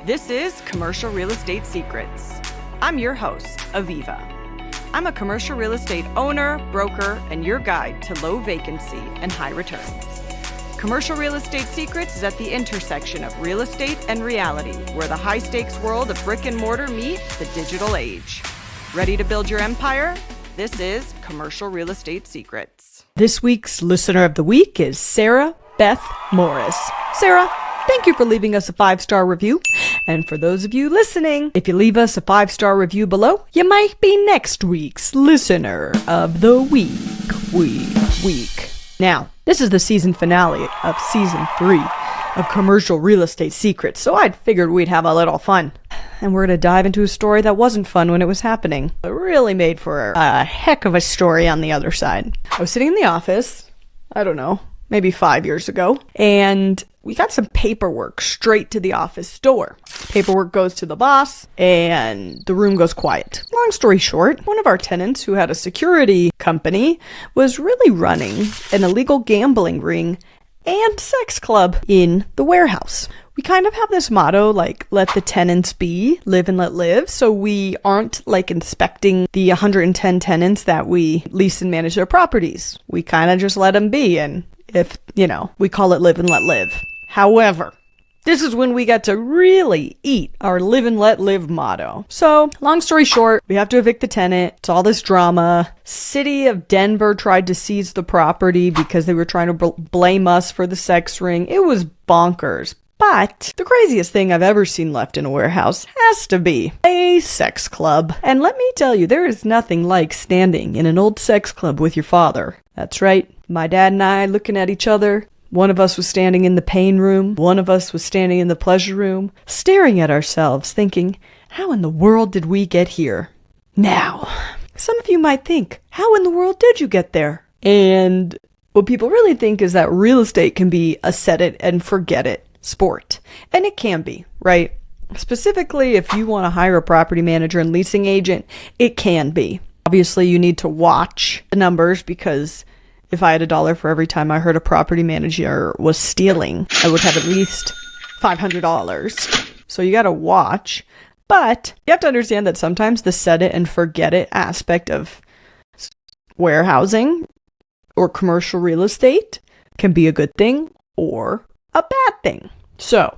This is Commercial Real Estate Secrets. I'm your host, Aviva. I'm a commercial real estate owner, broker, and your guide to low vacancy and high returns. Commercial Real Estate Secrets is at the intersection of real estate and reality, where the high-stakes world of brick and mortar meet the digital age. Ready to build your empire? This is Commercial Real Estate Secrets. This week's Listener of the Week is Sarah Beth Morris. Sarah, thank you for leaving us a 5-star review. And for those of you listening, if you leave us a 5-star review below, you might be next week's Listener of the Week. Now, this is the season finale of season 3 of Commercial Real Estate Secrets, so I'd figured we'd have a little fun. And we're going to dive into a story that wasn't fun when it was happening. It really made for a heck of a story on the other side. I was sitting in the office, I don't know, maybe 5 years ago, and we got some paperwork straight to the office door. Paperwork goes to the boss, and the room goes quiet. Long story short, one of our tenants who had a security company was really running an illegal gambling ring and sex club in the warehouse. We kind of have this motto, like, let the tenants be, live and let live. So we aren't like inspecting the 110 tenants that we lease and manage their properties. We kind of just let them be. And if, we call it live and let live. However, this is when we get to really eat our live and let live motto. So, long story short, we have to evict the tenant. It's all this drama. City of Denver tried to seize the property because they were trying to blame us for the sex ring. It was bonkers. But the craziest thing I've ever seen left in a warehouse has to be a sex club. And let me tell you, there is nothing like standing in an old sex club with your father. That's right. My dad and I looking at each other. One of us was standing in the pain room. One of us was standing in the pleasure room, staring at ourselves, thinking, how in the world did we get here? Now, some of you might think, how in the world did you get there? And what people really think is that real estate can be a set it and forget it sport. And it can be, right? Specifically, if you want to hire a property manager and leasing agent, it can be. Obviously, you need to watch the numbers, because if I had $1 for every time I heard a property manager was stealing, I would have at least $500. So you got to watch. But you have to understand that sometimes the set it and forget it aspect of warehousing or commercial real estate can be a good thing or a bad thing. So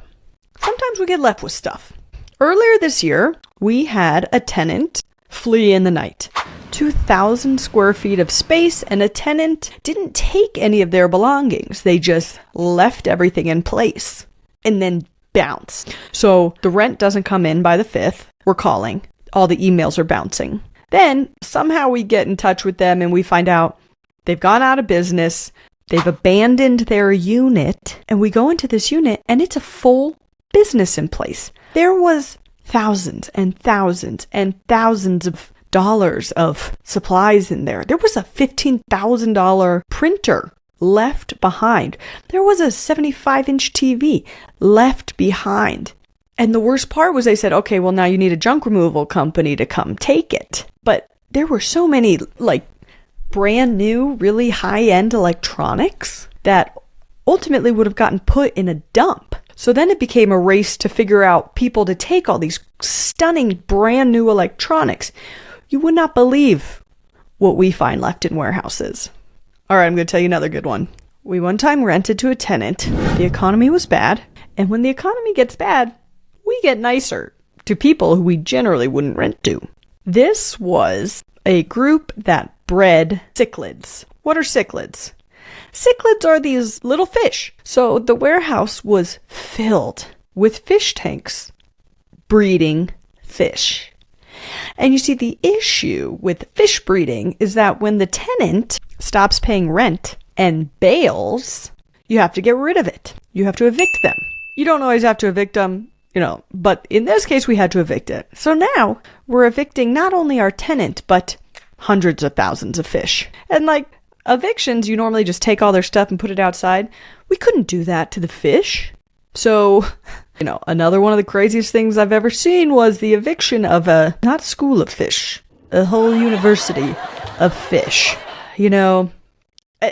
sometimes we get left with stuff. Earlier this year, we had a tenant flee in the night. 2,000 square feet of space, and a tenant didn't take any of their belongings. They just left everything in place and then bounced. So the rent doesn't come in by the 5th. We're calling. All the emails are bouncing. Then somehow we get in touch with them and we find out they've gone out of business. They've abandoned their unit, and we go into this unit and it's a full business in place. There was thousands and thousands and thousands of dollars of supplies in there. There was a $15,000 printer left behind. There was a 75-inch TV left behind. And the worst part was they said, okay, well, now you need a junk removal company to come take it. But there were so many, brand new, really high-end electronics that ultimately would have gotten put in a dump. So then it became a race to figure out people to take all these stunning brand new electronics. You would not believe what we find left in warehouses. All right, I'm going to tell you another good one. We one time rented to a tenant. The economy was bad. And when the economy gets bad, we get nicer to people who we generally wouldn't rent to. This was a group that bred cichlids. What are cichlids? Cichlids are these little fish. So the warehouse was filled with fish tanks breeding fish. And you see, the issue with fish breeding is that when the tenant stops paying rent and bails, you have to get rid of it. You have to evict them. You don't always have to evict them, but in this case, we had to evict it. So now we're evicting not only our tenant, but hundreds of thousands of fish. And evictions, you normally just take all their stuff and put it outside. We couldn't do that to the fish. So, another one of the craziest things I've ever seen was the eviction of not a school of fish, a whole university of fish.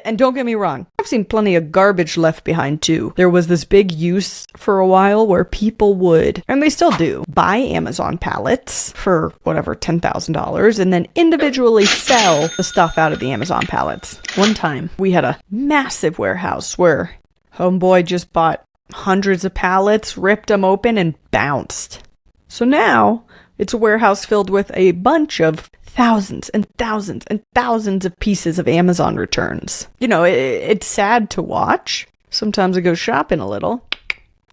And don't get me wrong, I've seen plenty of garbage left behind too. There was this big use for a while where people would, and they still do, buy Amazon pallets for whatever, $10,000 and then individually sell the stuff out of the Amazon pallets. One time, we had a massive warehouse where homeboy just bought hundreds of pallets, ripped them open, and bounced. So now, it's a warehouse filled with a bunch of thousands and thousands and thousands of pieces of Amazon returns. You know, it's sad to watch. Sometimes I go shopping a little.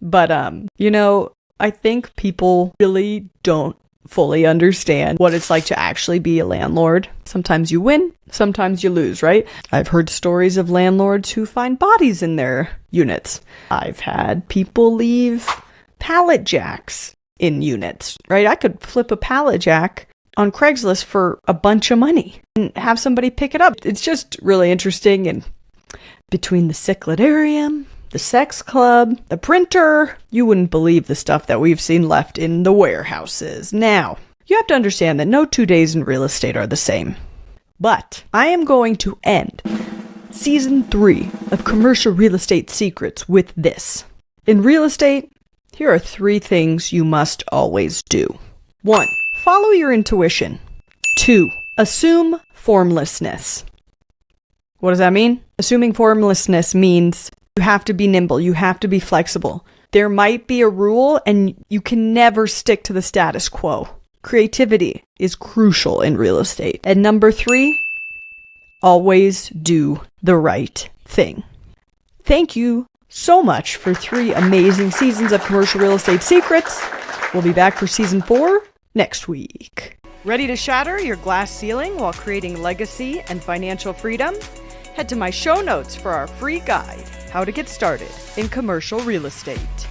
But, you know, I think people really don't fully understand what it's like to actually be a landlord. Sometimes you win, sometimes you lose, right? I've heard stories of landlords who find bodies in their units. I've had people leave pallet jacks in units, right? I could flip a pallet jack on Craigslist for a bunch of money and have somebody pick it up. It's just really interesting. And between the cyclidarium, the sex club, the printer, you wouldn't believe the stuff that we've seen left in the warehouses. Now, you have to understand that no 2 days in real estate are the same. But I am going to end season 3 of Commercial Real Estate Secrets with this. In real estate, here are 3 things you must always do. 1. Follow your intuition. 2. Assume formlessness. What does that mean? Assuming formlessness means you have to be nimble, you have to be flexible. There might be a rule and you can never stick to the status quo. Creativity is crucial in real estate. And number 3, always do the right thing. Thank you so much for 3 amazing seasons of Commercial Real Estate Secrets. We'll be back for season 4 next week. Ready to shatter your glass ceiling while creating legacy and financial freedom? Head to my show notes for our free guide, How to Get Started in Commercial Real Estate.